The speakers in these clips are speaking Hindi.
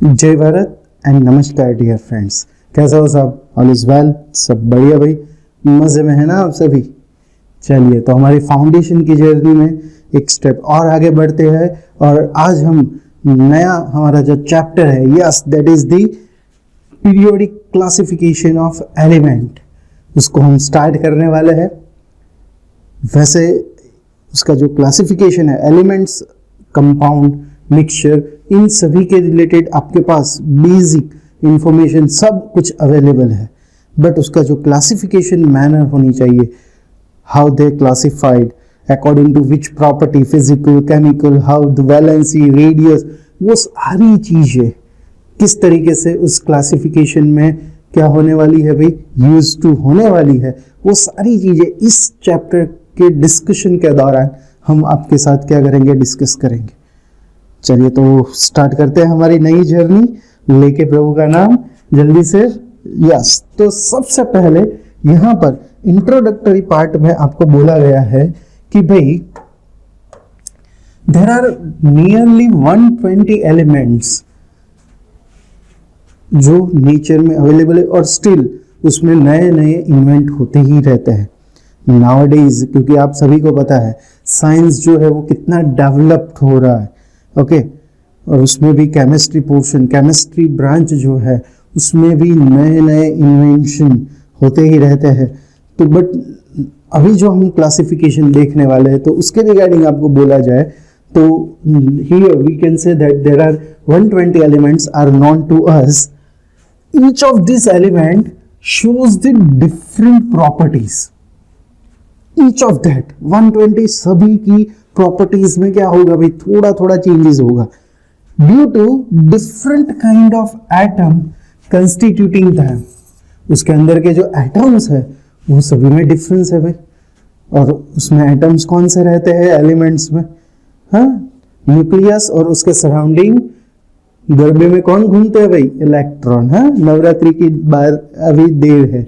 जय भारत एंड नमस्कार डियर फ्रेंड्स। कैसा हो सब? All is well? सब बढ़िया भाई? मज़े में है ना आप सभी? चलिए, तो हमारी फाउंडेशन की जर्नी में एक स्टेप और आगे बढ़ते हैं और आज हम नया हमारा जो चैप्टर है, yes that is the periodic classification of element, उसको हम स्टार्ट करने वाले हैं। वैसे उसका जो क्लासिफिकेशन है, एलिमेंट्स, कंपाउंड, मिक्सचर, इन सभी के रिलेटेड आपके पास बेसिक इंफॉर्मेशन सब कुछ अवेलेबल है, बट उसका जो क्लासिफिकेशन मैनर होनी चाहिए, how they classified according to which property, physical, chemical, how the valency, radius, वो सारी चीजें किस तरीके से उस क्लासिफिकेशन में क्या होने वाली है भाई, यूज टू होने वाली है, वो सारी चीजें इस चैप्टर के डिस्कशन के दौरान हम आपके साथ क्या करेंगे, डिस्कस करेंगे। चलिए, तो स्टार्ट करते हैं हमारी नई जर्नी लेके प्रभु का नाम जल्दी से। यस, तो सबसे पहले यहाँ पर इंट्रोडक्टरी पार्ट में आपको बोला गया है कि भाई देयर आर नियरली 120 एलिमेंट्स जो नेचर में अवेलेबल है और स्टिल उसमें नए नए इन्वेंट होते ही रहते हैं नाउअडेज, क्योंकि आप सभी को पता है साइंस जो है वो कितना डेवलप्ड हो रहा है। ओके, और उसमें भी केमिस्ट्री पोर्शन, केमिस्ट्री ब्रांच जो है उसमें भी नए नए इन्वेंशन होते ही रहते हैं। तो बट अभी जो हम क्लासिफिकेशन देखने वाले हैं तो उसके रिगार्डिंग आपको बोला जाए तो here we can say that there are 120 elements are known to us. Each of this element shows the different properties. Each of that 120 सभी की प्रॉपर्टीज में क्या होगा भाई, थोड़ा थोड़ा चेंजेस होगा due to different kind of atom constituting them. उसके अंदर के जो एटम्स है वो सभी में डिफरेंस है भाई। और उसमें एटम्स कौन से रहते हैं एलिमेंट्स में? हाँ, न्यूक्लियस और उसके सराउंडिंग गर्भे में कौन घूमते हैं भाई? इलेक्ट्रॉन। हाँ, नवरात्रि की बार अभी देर है।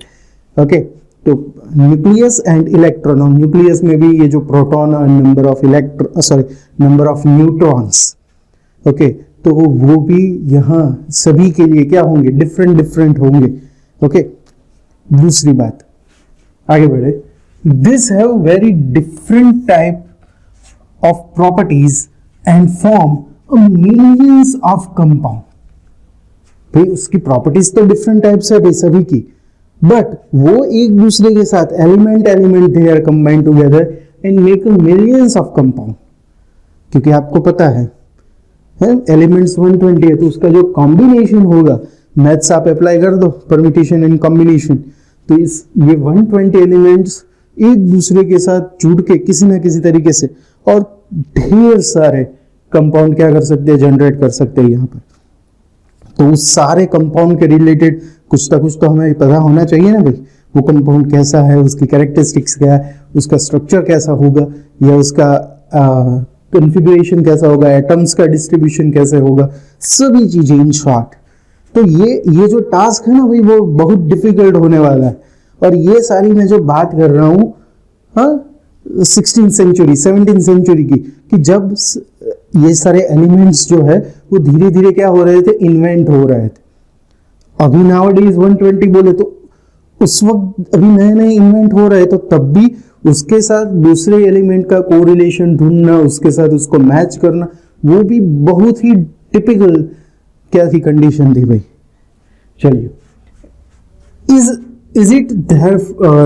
ओके, तो न्यूक्लियस एंड इलेक्ट्रॉन, और न्यूक्लियस में भी ये जो प्रोटॉन और नंबर ऑफ न्यूट्रॉन्स। ओके, तो वो भी यहाँ सभी के लिए क्या होंगे, डिफरेंट डिफरेंट होंगे। ओके, दूसरी बात आगे बढ़े, this have very different type of properties and form millions of compound. भाई उसकी प्रॉपर्टीज तो डिफरेंट टाइप्स है भाई सभी की, बट वो एक दूसरे के साथ element they are combined together and make millions of compound. क्योंकि आपको पता है एलिमेंट्स 120 है तो उसका जो कॉम्बिनेशन होगा, मैथ्स आप अप्लाई कर दो, परम्यूटेशन एंड कॉम्बिनेशन, तो ये 120 एलिमेंट्स एक दूसरे के साथ जुड़ के किसी ना किसी तरीके से और ढेर सारे कंपाउंड क्या कर सकते हैं, जनरेट कर सकते हैं यहाँ पर। तो उस सारे कंपाउंड के रिलेटेड कुछ तो हमें पता होना चाहिए ना भाई, वो कंपाउंड कैसा है, उसकी कैरेक्टरिस्टिक्स क्या है, उसका स्ट्रक्चर कैसा होगा, या उसका कॉन्फ़िगरेशन कैसा होगा, एटम्स का डिस्ट्रीब्यूशन कैसे होगा, सभी चीजें इन शॉर्ट। तो ये जो टास्क है ना भाई वो बहुत डिफिकल्ट होने वाला है। और ये सारी मैं जो बात कर रहा हूँ, हाँ, 16th सेंचुरी 17th सेंचुरी की, कि जब ये सारे एलिमेंट्स जो है वो धीरे धीरे क्या हो रहे थे, इन्वेंट हो रहे थे। अभी नाउअडेज 120 बोले तो उस वक्त अभी नए नए इन्वेंट हो रहे, तो तब भी उसके साथ दूसरे एलिमेंट का कोरिलेशन ढूंढना, उसके साथ उसको मैच करना, वो भी बहुत ही टिपिकल क्या थी, कंडीशन थी भाई। चलिए, is it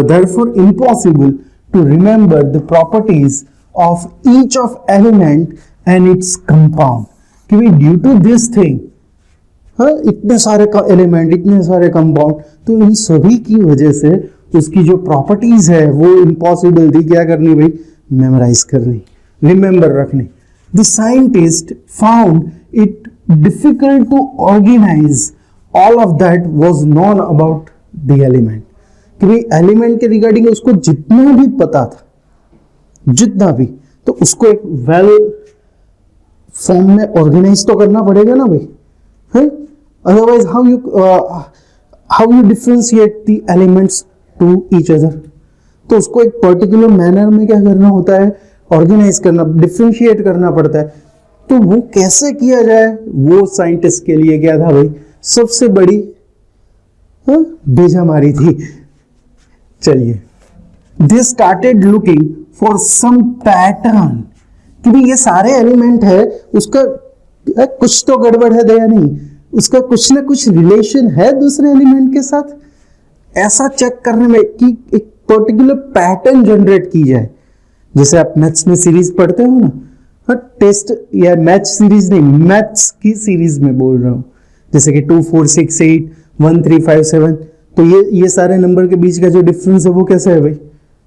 therefore impossible to remember the properties of each of element and its compound? कि भाई ड्यू टू दिस थिंग, हाँ, इतने सारे एलिमेंट, इतने सारे कंपाउंड, तो इन सभी की वजह से उसकी जो प्रॉपर्टीज है वो इम्पॉसिबल थी क्या करनी भाई, मेमोराइज करनी, रिमेंबर रखनी। The scientist found it difficult to organize all of that was known about the element. कि भाई एलिमेंट के रिगार्डिंग उसको जितना भी पता था, जितना भी, तो उसको एक वेल फॉर्म में ऑर्गेनाइज तो करना पड़ेगा ना भाई, है? Otherwise how you differentiate the elements to each other. तो उसको एक पर्टिकुलर मैनर में क्या करना होता है, ऑर्गेनाइज करना, डिफरेंशिएट करना पड़ता है। तो वो कैसे किया जाए, वो साइंटिस्ट के लिए क्या था भाई, सबसे बड़ी बेजामारी थी। चलिए, they started looking for some pattern, कि भाई ये सारे एलिमेंट है, उसका कुछ तो गड़बड़ है या नहीं, उसका कुछ ना कुछ रिलेशन है दूसरे एलिमेंट के साथ, ऐसा चेक करने में कि एक पर्टिकुलर पैटर्न जनरेट की जाए। जैसे आप मैथ्स में सीरीज पढ़ते हो ना, टेस्ट या मैथ सीरीज नहीं, मैथ्स की सीरीज में बोल रहा हूं, जैसे कि 2 4 6 8 1 3 5 7, तो ये सारे नंबर के बीच का जो डिफरेंस है वो कैसा है भाई,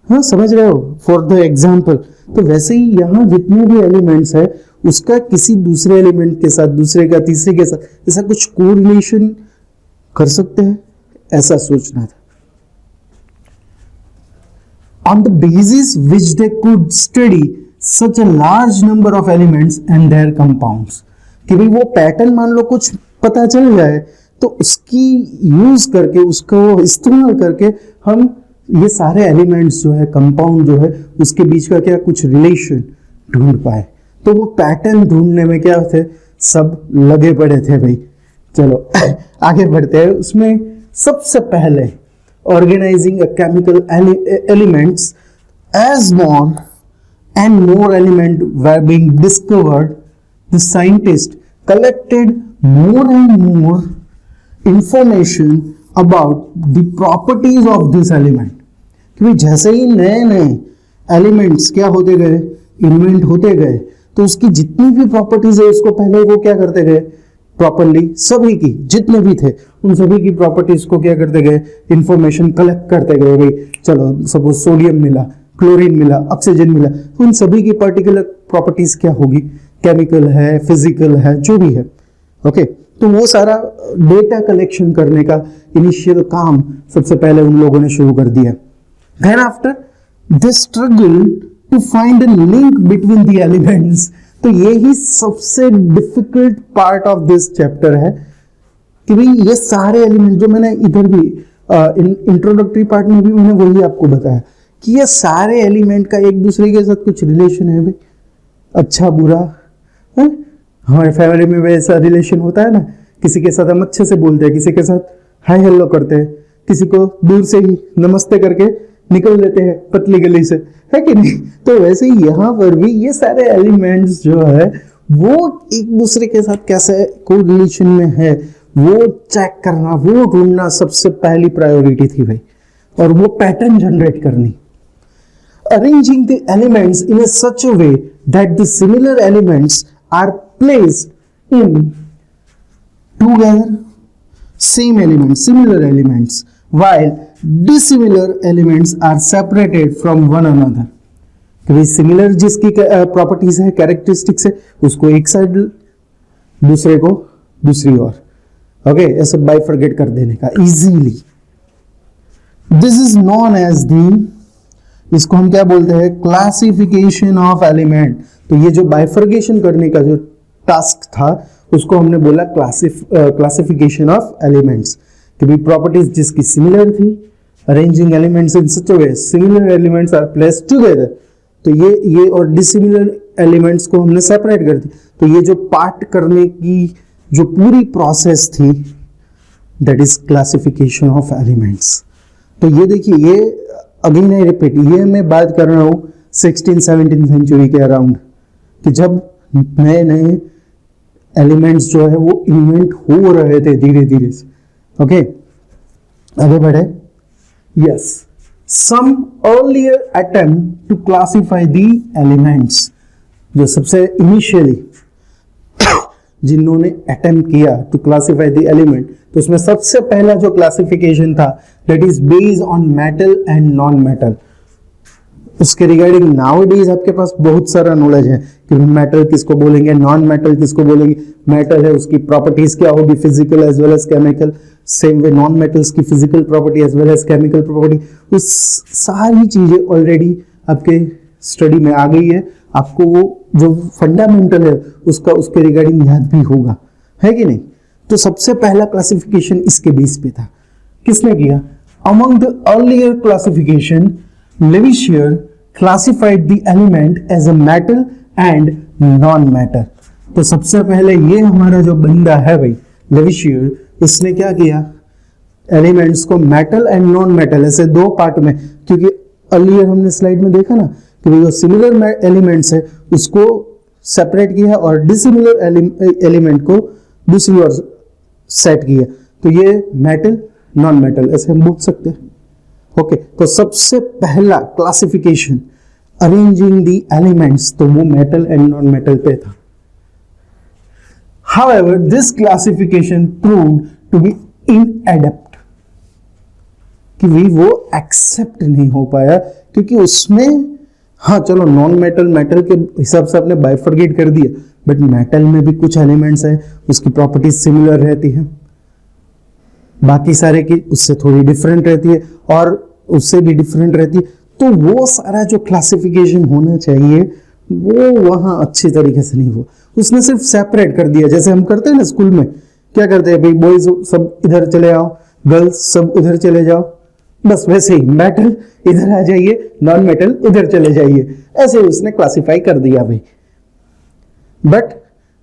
हाँ समझ रहे हो, फॉर द एग्जाम्पल। तो वैसे ही यहाँ जितने भी एलिमेंट्स है उसका किसी दूसरे एलिमेंट के साथ, दूसरे का तीसरे के साथ ऐसा कुछ कोरिलेशन कर सकते हैं, ऐसा सोचना था। On the basis which they could study such a large number of elements and their compounds, कि भाई वो पैटर्न मान लो कुछ पता चल जाए तो उसकी यूज करके, उसको इस्तेमाल करके हम ये सारे एलिमेंट्स जो है, कंपाउंड जो है, उसके बीच का क्या कुछ रिलेशन ढूंढ पाए। तो वो पैटर्न ढूंढने में क्या थे, सब लगे पड़े थे भाई। चलो आगे बढ़ते हैं। उसमें सबसे पहले organizing a chemical elements as more and more elements were being discovered, the scientists collected more and more information about the properties of this element। क्योंकि जैसे ही नए नए एलिमेंट्स क्या होते गए, इन्वेंट होते गए, तो उसकी जितनी भी प्रॉपर्टीज है उसको पहले वो क्या करते गए, प्रॉपरली सभी की जितने भी थे उन सभी की प्रॉपर्टीज को क्या करते गए, इंफॉर्मेशन कलेक्ट करते गए। भाई चलो सपोज सोडियम मिला, क्लोरीन मिला, ऑक्सीजन मिला, तो उन सभी की पर्टिकुलर प्रॉपर्टीज क्या होगी, केमिकल है, फिजिकल है, जो भी है। ओके, तो वो सारा डेटा कलेक्शन करने का इनिशियल काम सबसे पहले उन लोगों ने शुरू कर दिया। Then after they struggle to find a link between the elements. तो यही सबसे difficult part of this chapter है कि भाई ये सारे एलिमेंट, जो मैंने इधर भी इंट्रोडक्टरी पार्ट में भी मैंने वही आपको बताया कि ये सारे एलिमेंट का एक दूसरे के साथ कुछ रिलेशन है भाई, अच्छा बुरा है? हमारे फैमिली में वैसा रिलेशन होता है ना, किसी के साथ हम अच्छे से बोलते हैं, किसी के साथ हाय हेलो करते हैं, किसी को दूर से ही नमस्ते करके निकल लेते हैं पतली गली से, है कि नहीं। तो वैसे ही यहाँ पर भी ये सारे एलिमेंट्स जो है वो एक दूसरे के साथ कैसे कोई रिलेशन में है वो चेक करना, वो ढूंढना सबसे पहली प्रायोरिटी थी भाई, और वो पैटर्न जनरेट करनी। Arranging the elements in such a way that the similar elements are placed in together, same elements, similar elements, while dissimilar elements are separated from one another। कि सिमिलर जिसकी प्रॉपर्टीज है, कैरेक्टरिस्टिक्स है, उसको एक साइड, दूसरे को दूसरी ओर, ओके, ऐसे बाइफरगेट कर देने का easily. This is known as the, इसको हम क्या बोलते हैं, क्लासिफिकेशन ऑफ एलिमेंट। तो ये जो बाइफरगेशन करने का जो टास्क था उसको हमने बोला क्लासिफिकेशन ऑफ एलिमेंट्स। कि भी प्रॉपर्टीज जिसकी सिमिलर थी, arranging elements in such a way similar elements are placed together. तो ये और डिसिमिलर एलिमेंट्स को हमने सेपरेट कर दिया। तो ये जो पार्ट करने की जो पूरी प्रोसेस थी, that is classification of elements. तो ये देखिए, ये अगेन आई रिपीट, ये मैं बात कर रहा हूँ 16-17 सेंचुरी के अराउंड, कि जब नए नए एलिमेंट्स जो है वो इन्वेंट हो रहे थे धीरे धीरे से। ओके, आगे बढ़े। Yes, some earlier attempt to classify the elements, जो सबसे इनिशियली जिन्होंने अटेम्प्ट किया टू क्लासिफाई दी एलिमेंट, तो उसमें सबसे पहला जो क्लासिफिकेशन था that is based on metal and non metal. उसके रिगार्डिंग नाउअडेज आपके पास बहुत सारा नॉलेज है कि मेटल किसको बोलेंगे, नॉन मेटल किसको बोलेंगे। मेटल है उसकी प्रॉपर्टीज क्या होगी, physical as well as chemical. Same way non metals की physical property as well as chemical property. उस सारी चीजें ऑलरेडी आपके स्टडी में आ गई है, आपको वो जो फंडामेंटल है उसका उसके रिगार्डिंग याद भी होगा, है कि नहीं। तो सबसे पहला क्लासिफिकेशन इसके बेस पे था। किसने किया? Among the earlier classification, Lavoisier classified the element as a metal and non-matter। तो सबसे पहले ये हमारा जो बंदा है भाई लेविशियर, इसने क्या किया, एलिमेंट्स को मेटल एंड नॉन मेटल ऐसे दो पार्ट में, क्योंकि अर्लियर हमने स्लाइड में देखा ना कि भाई जो सिमिलर एलिमेंट्स है उसको सेपरेट किया और डिसिमिलर एलिमेंट को दूसरी ओर सेट किया, तो ये मेटल नॉन मेटल ऐसे हम बोल सकते हैं। ओके, तो सबसे पहला क्लासिफिकेशन अरेंजिंग द एलिमेंट्स तो वो मेटल एंड नॉन मेटल पे था। However, this classification proved to be inadequate, कि वो एक्सेप्ट नहीं हो पाया, क्योंकि उसमें हाँ चलो नॉन मेटल मेटल के हिसाब से आपने बाइफरगेट कर दिया, बट मेटल में भी कुछ एलिमेंट्स है उसकी प्रॉपर्टीज सिमिलर रहती है, बाकी सारे की उससे थोड़ी डिफरेंट रहती है और उससे भी डिफरेंट रहती है, तो वो सारा जो क्लासिफिकेशन होना चाहिए वो वहां अच्छी तरीके से नहीं हुआ। उसने सिर्फ सेपरेट कर दिया, जैसे हम करते हैं ना स्कूल में, क्या करते हैं भाई, बॉयज सब इधर चले आओ, गर्ल्स सब उधर चले जाओ, बस वैसे ही मेटल इधर आ जाइए, नॉन मेटल उधर चले जाइए, ऐसे उसने क्लासिफाई कर दिया भाई। बट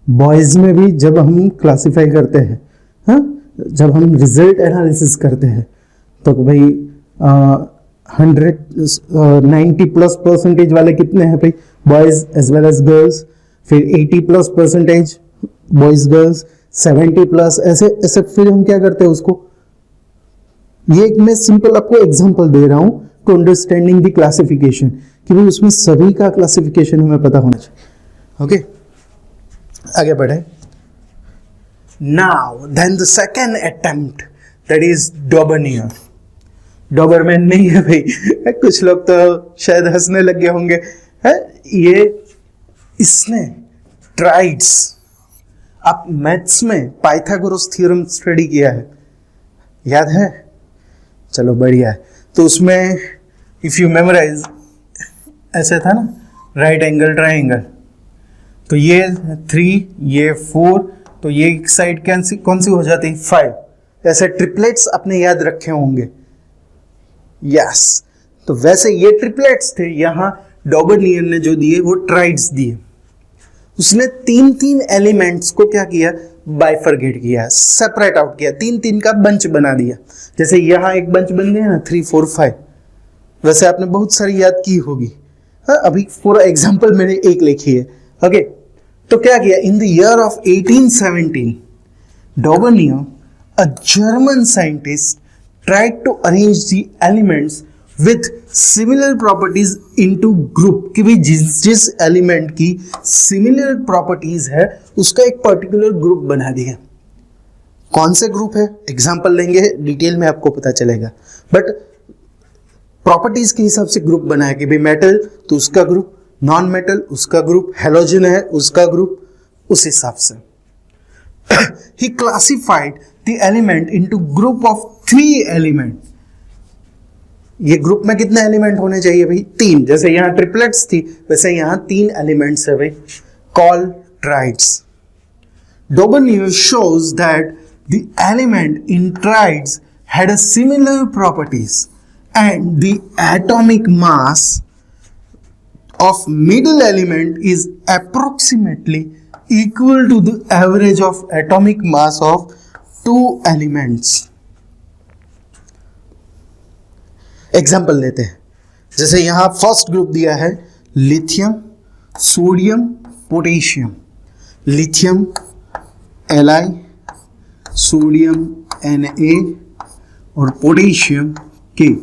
बॉयज में भी जब हम क्लासिफाई करते हैं, हाँ जब हम रिजल्ट एनालिसिस करते हैं तो भाई 90+% वाले कितने हैं भाई, boys as well as girls, फिर 80+% बॉयज गर्ल्स, 70+, ऐसे ऐसे फिर हम क्या करते हैं उसको, ये एक मैं सिंपल आपको एग्जांपल दे रहा हूं टू अंडरस्टैंडिंग द क्लासिफिकेशन, कि भाई उसमें सभी का क्लासिफिकेशन हमें पता होना चाहिए। ओके, आगे बढ़े। Now then the second attempt that is Dobereiner. Doberman नहीं है भाई, कुछ लोग तो शायद हंसने लग गए होंगे, है ये, इसने ट्राइड्स, आप मैथ्स में पाइथागोरस थ्योरम स्टडी किया है, याद है, चलो बढ़िया है। तो उसमें इफ यू मेमोराइज ऐसे था ना, राइट एंगल ट्राइंगल, तो ये 3 ये 4, तो ये एक साइड कौन सी हो जाती, 5, ऐसे ट्रिपलेट्स आपने याद रखे होंगे, यस तो वैसे ये ट्रिपलेट्स थे, यहां डॉबर्नियर ने जो दिए वो ट्राइड्स दिए। उसने 3-3 एलिमेंट्स को क्या किया, बाइफरगेट किया, सेपरेट आउट किया, 3-3 का बंच बना दिया। जैसे यहां एक बंच बन गया ना 3 4 5, वैसे आपने बहुत सारी याद की होगी। हाँ, अभी पूरा एग्जांपल मैंने एक लिखी है। ओके, तो क्या किया, in the year of 1817 डॉबर्नियर, a German scientist, tried to arrange the elements with similar properties into group, कि भाई जिस एलिमेंट की सिमिलर प्रॉपर्टीज है उसका एक पर्टिकुलर ग्रुप बना दिया। कौन से ग्रुप है, एग्जांपल लेंगे, डिटेल में आपको पता चलेगा, बट प्रॉपर्टीज के हिसाब से ग्रुप बनाया कि भाई मेटल तो उसका ग्रुप, नॉन मेटल उसका ग्रुप, हेलोजन है उसका ग्रुप, उस हिसाब से he classified the element into group of 3 elements। ये ग्रुप में कितने एलिमेंट होने चाहिए भाई, 3, जैसे यहां ट्रिपलेट्स थी वैसे यहां 3 एलिमेंट्स है भाई, call triads. डॉबर्नियर shows that the element in triads had a similar properties and the atomic mass of middle element is approximately equal to the average of atomic mass of 2 elements। Example लेते हैं, जैसे यहां फर्स्ट ग्रुप दिया है lithium, sodium, potassium, lithium Li, sodium Na और पोटेशियम K।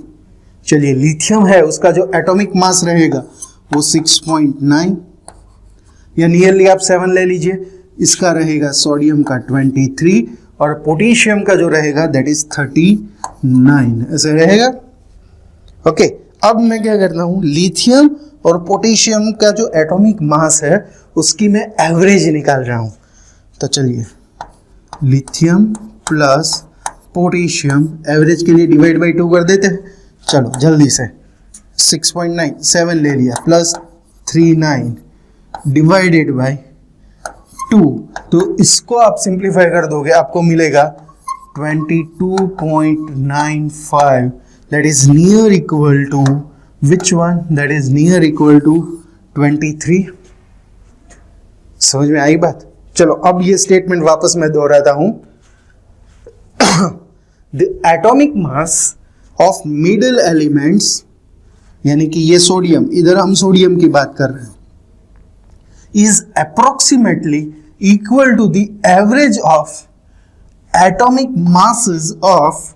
चलिए लिथियम है, उसका जो एटॉमिक मास रहेगा वो 6.9 या नियरली आप 7 ले लीजिए, इसका रहेगा सोडियम का 23 और पोटेशियम का जो रहेगा दैट इज 39, ऐसे रहेगा। ओके, अब मैं क्या करता हूं, लिथियम और पोटेशियम का जो एटॉमिक मास है उसकी मैं एवरेज निकाल रहा हूं। तो चलिए लिथियम प्लस पोटेशियम एवरेज के लिए डिवाइड बाई 2 कर देते हैं, चलो जल्दी से 6.9 7 ले लिया प्लस 39 डिवाइडेड बाय 2, तो इसको आप सिंप्लीफाई कर दोगे आपको मिलेगा 22.95, that is near equal to which one, that is near equal to 23। समझ में आई बात? चलो अब ये स्टेटमेंट वापस मैं दोहराता हूं। The atomic mass of middle elements, यानी कि ये सोडियम, इधर हम सोडियम की बात कर रहे हैं, is approximately equal to the average of atomic masses of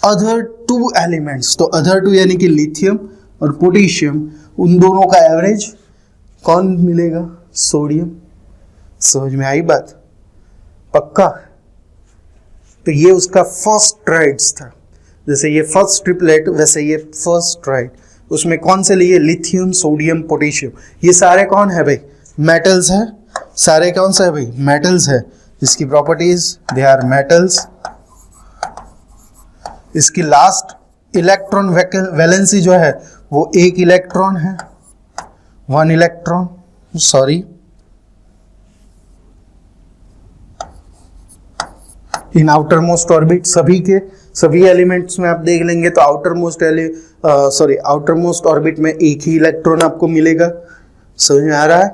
other two elements. तो अदर टू यानी कि लिथियम और पोटेशियम, उन दोनों का एवरेज कौन मिलेगा? सोडियम। समझ में आई बात? पक्का? तो ये उसका फर्स्ट ट्राइड्स था, जैसे ये फर्स्ट ट्रिपलेट वैसे ये फर्स्ट ट्राइड। उसमें कौन से लिए? Lithium, sodium, potassium. ये सारे कौन है भाई? मेटल्स है। सारे कौन से है भाई? मेटल्स है। इसकी प्रॉपर्टीज, दे आर मेटल्स। इसकी लास्ट इलेक्ट्रॉन वैलेंसी जो है वो एक इलेक्ट्रॉन है, 1 इलेक्ट्रॉन, सॉरी, इन आउटर मोस्ट ऑर्बिट। सभी एलिमेंट्स में आप देख लेंगे तो आउटर मोस्ट ऑर्बिट में एक ही इलेक्ट्रॉन आपको मिलेगा। समझ में आ रहा है?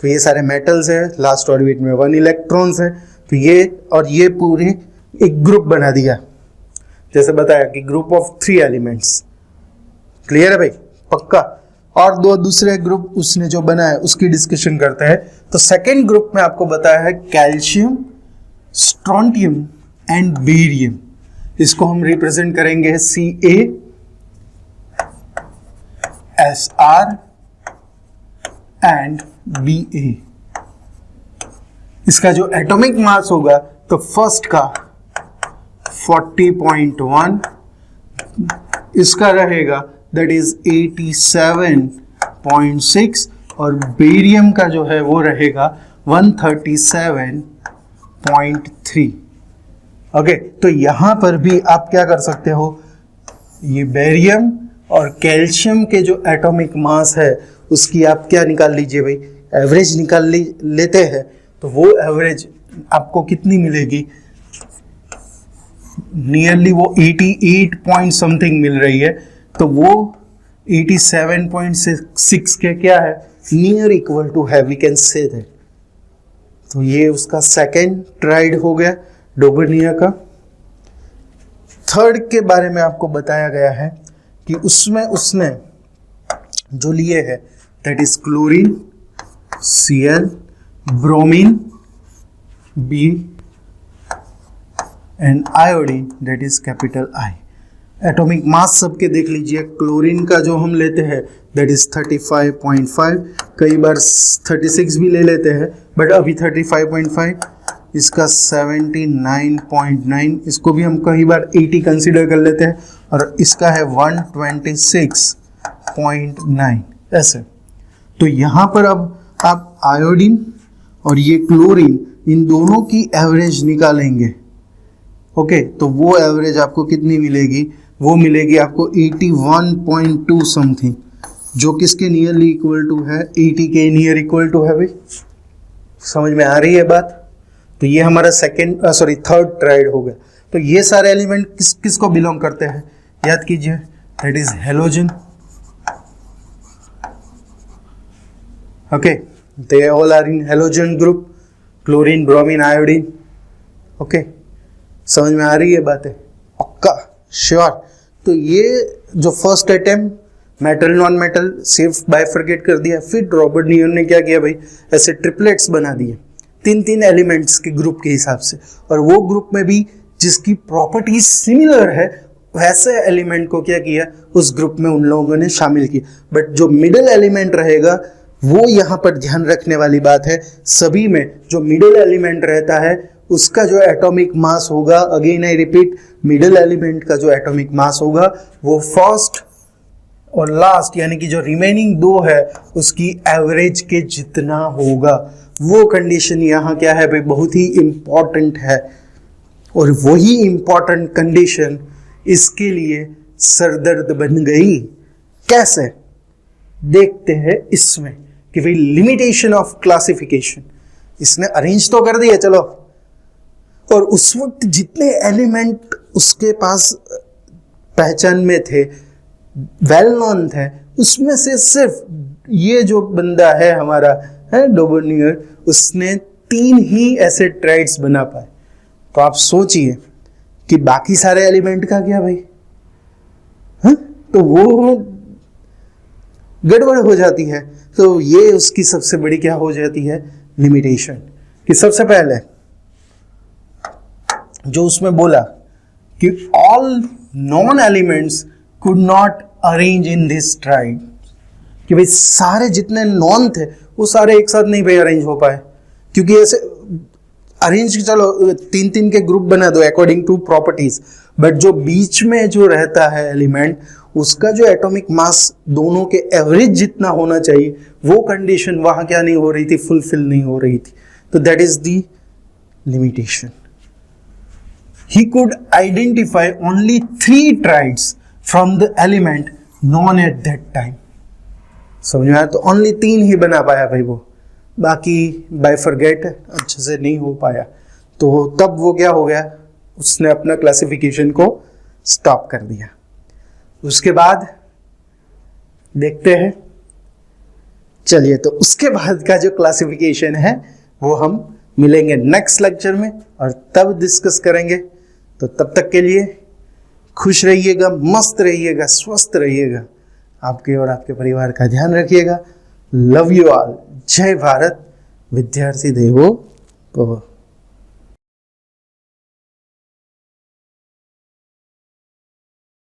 तो ये सारे मेटल्स है, लास्ट ऑर्बिट में 1 इलेक्ट्रॉन्स है। तो ये पूरे एक ग्रुप बना दिया, जैसे बताया कि ग्रुप ऑफ 3 एलिमेंट्स। क्लियर है भाई? पक्का? और दो दूसरे ग्रुप उसने जो बनाया उसकी डिस्कशन करते हैं। तो सेकेंड ग्रुप में आपको बताया है कैल्शियम, स्ट्रोंटियम एंड बेरियम। इसको हम रिप्रेजेंट करेंगे Ca, Sr एंड Ba। इसका जो एटॉमिक मास होगा तो फर्स्ट का 40.1, इसका रहेगा दैट इज 87.6 और बेरियम का जो है वो रहेगा 137.3। ओके, तो यहां पर भी आप क्या कर सकते हो, ये बेरियम और कैल्शियम के जो एटॉमिक मास है उसकी आप क्या निकाल लीजिए भाई, एवरेज निकाल लेते हैं। तो वो एवरेज आपको कितनी मिलेगी? नियरली वो 88 पॉइंट समथिंग मिल रही है। तो वो 87.6 के क्या है? नियर इक्वल टू है, वी कैन से दैट। तो ये उसका सेकेंड ट्राइड हो गया डोबर्नियर का। थर्ड के बारे में आपको बताया गया है कि उसमें उसने जो लिए है that is chlorine, Cl, bromine, B and iodine that is capital I। Atomic mass सबके देख लीजिए। क्लोरीन का जो हम लेते हैं दैट इज 35.5, कई बार 36 भी ले लेते हैं बट अभी 35.5। इसका 79.9, इसको भी हम कई बार 80 कंसीडर कर लेते हैं, और इसका है 126.9 ऐसे। तो यहाँ पर अब आप आयोडीन और ये क्लोरीन, इन दोनों की एवरेज निकालेंगे। ओके, तो वो एवरेज आपको कितनी मिलेगी? वो मिलेगी आपको 81.2 समथिंग, जो किसके नियरली इक्वल टू है? 80 के नियर इक्वल टू है भाई। समझ में आ रही है बात? तो ये हमारा थर्ड ट्राइड हो गया। तो ये सारे एलिमेंट किसको बिलोंग करते हैं? याद कीजिए, that is halogen. Okay, they all are in halogen group, chlorine, bromine, iodine. Okay, समझ में आ रही है बातें? पक्का? श्योर? तो ये जो first attempt metal non metal सिर्फ बाइफरकेट कर दिया। फिर रॉबर्ट नियन ने क्या किया भाई, ऐसे ट्रिपलेट्स बना दिए 3 एलिमेंट्स के ग्रुप के हिसाब से, और वो ग्रुप में भी जिसकी प्रॉपर्टीज सिमिलर है वैसे एलिमेंट को क्या किया, उस ग्रुप में उन लोगों ने शामिल किया। बट जो मिडिल एलिमेंट रहेगा वो यहाँ पर ध्यान रखने वाली बात है, सभी में जो मिडिल एलिमेंट रहता है उसका जो एटॉमिक मास होगा, again I repeat, middle element का जो एटॉमिक मास होगा वो फर्स्ट और लास्ट यानी कि जो रिमेनिंग 2 है उसकी एवरेज के जितना होगा। वो कंडीशन यहाँ क्या है भाई, बहुत ही इंपॉर्टेंट है। और वही इंपॉर्टेंट कंडीशन इसके लिए सरदर्द बन गई। कैसे? देखते हैं इसमें कि भाई लिमिटेशन ऑफ क्लासिफिकेशन इसने अरेंज तो कर दिया, चलो, और उस वक्त जितने एलिमेंट उसके पास पहचान में थे, वेल नोन थे, उसमें से सिर्फ ये जो बंदा है हमारा है डोबर्नियर, उसने 3 ही ऐसे ट्राइड्स बना पाए, तो आप सोचिए कि बाकी सारे एलिमेंट का क्या भाई? हाँ, तो वो गड़बड़ हो जाती है। तो ये उसकी सबसे बड़ी क्या हो जाती है? लिमिटेशन। कि सबसे पहले जो उसमें बोला कि all non elements could not arrange in this tried, कि भाई सारे जितने नॉन थे वो सारे एक साथ नहीं भाई अरेंज हो पाए, क्योंकि ऐसे अरेंज चलो 3-3 के ग्रुप बना दो अकॉर्डिंग टू प्रॉपर्टीज, बट जो बीच में जो रहता है एलिमेंट, उसका जो एटॉमिक मास दोनों के एवरेज जितना होना चाहिए, वो कंडीशन वहां क्या नहीं हो रही थी? फुलफिल नहीं हो रही थी। तो that is the limitation. He could identify only 3 trides from the element known at that time. समझ में आया? तो ओनली 3 ही बना पाया भाई वो, बाकी बाइफरगेट अच्छे से नहीं हो पाया। तो तब वो क्या हो गया? उसने अपना क्लासिफिकेशन को स्टॉप कर दिया। उसके बाद देखते हैं, चलिए, तो उसके बाद का जो क्लासिफिकेशन है वो हम मिलेंगे नेक्स्ट लेक्चर में और तब डिस्कस करेंगे। तो तब तक के लिए खुश रहिएगा, मस्त रहिएगा, स्वस्थ रहिएगा, आपके और आपके परिवार का ध्यान रखिएगा। Love you all. जय भारत। विद्यार्थी देवो भव।